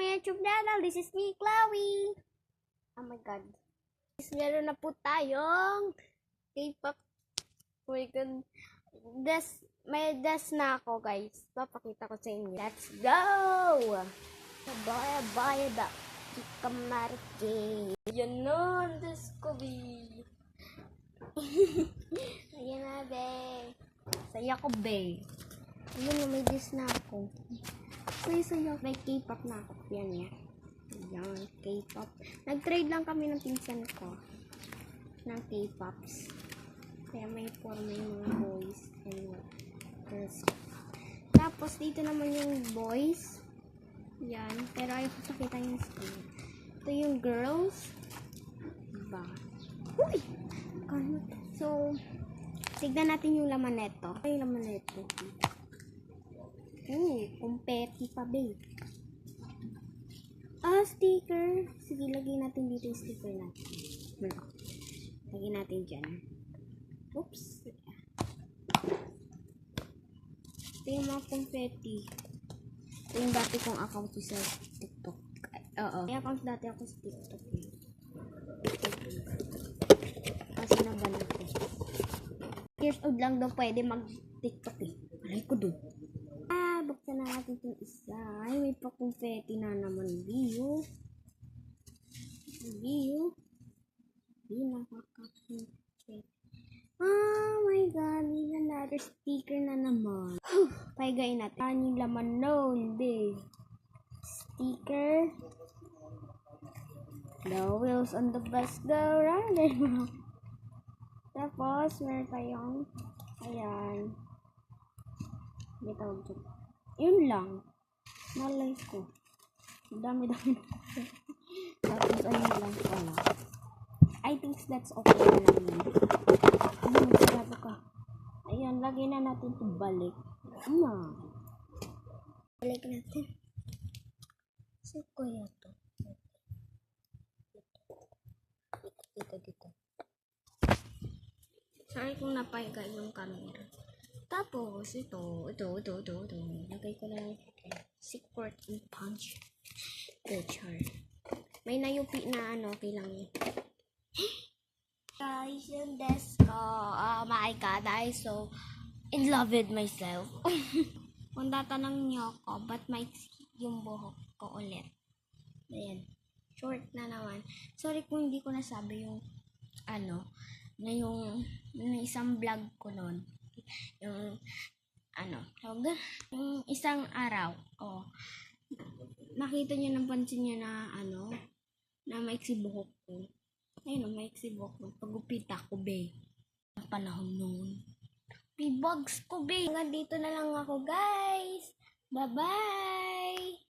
my YouTube channel. This is me, Chloe. Oh my God. Meron na po tayong K-pop. Oh my God. May dress na ako, guys. Papakita ko sa inyo. Let's go! Bye-bye da. Kamarke. Yan na, dress ko, be. Ayan na, be. Saya ko, be. Ayun na, may dress na ako. Saya. May K-pop na ako. Yan. Ayan, K-pop. Nag-trade lang kami ng pinsan ko ng K-pops. Kaya may forma yung mga boys and girls. Tapos, dito naman yung boys. Yan. Pero ayoko sakita yung skin. Ito yung girls. Diba? Uy! So, tignan natin yung laman neto. Ay, yung laman neto. Kumpeti pa, babe. Sticker. Sige, lagyan natin dito yung sticker natin. Lagyan natin dyan. Oops. Ito yung mga confetti. Ito yung dati kong account sa TikTok. Oo. Yung account dati ako sa TikTok. Kasi naban ako. Years old lang daw pwede mag-TikTok eh. Alay ko doon. Buksan na natin itong isa. Ay, may pa-confetti na naman. Biyo. Di nakaka-confetti. Oh my God. May another sticker na naman. Paigayin natin. Ano yung laman nun, babe? Sticker. The wheels on the bus go round and round. Tapos, meron tayong ayan. May tawag dyan. Yun lang. Nalay ko. Dami-dami na ko. Tapos, ayun lang pala. I think that's okay na lang. Magsarado ka. Ayan, lagay na natin ito balik. Balik natin. Saan ko yan ito? Dito. Sorry kung napaiga yung camera. Tapos, ito. Lagay ko lang secret and punch. Char. May nayupi na okay lang yun. Guys, yung desk ko. Oh my God, I so in love with myself. Kung tatanong niyo ako, ba't may yung buhok ko ulit? Ayan. Short na naman. Sorry kung hindi ko nasabi yung na yung isang vlog ko noon. Yung yung isang araw, nakita niyo, napansin niyo na na maiksi buhok ko. Ayun, maiksi buhok ko. Pagupit ako, be. Ang panahon noon. P-bugs ko, be. Hanggang dito na lang ako, guys. Bye-bye!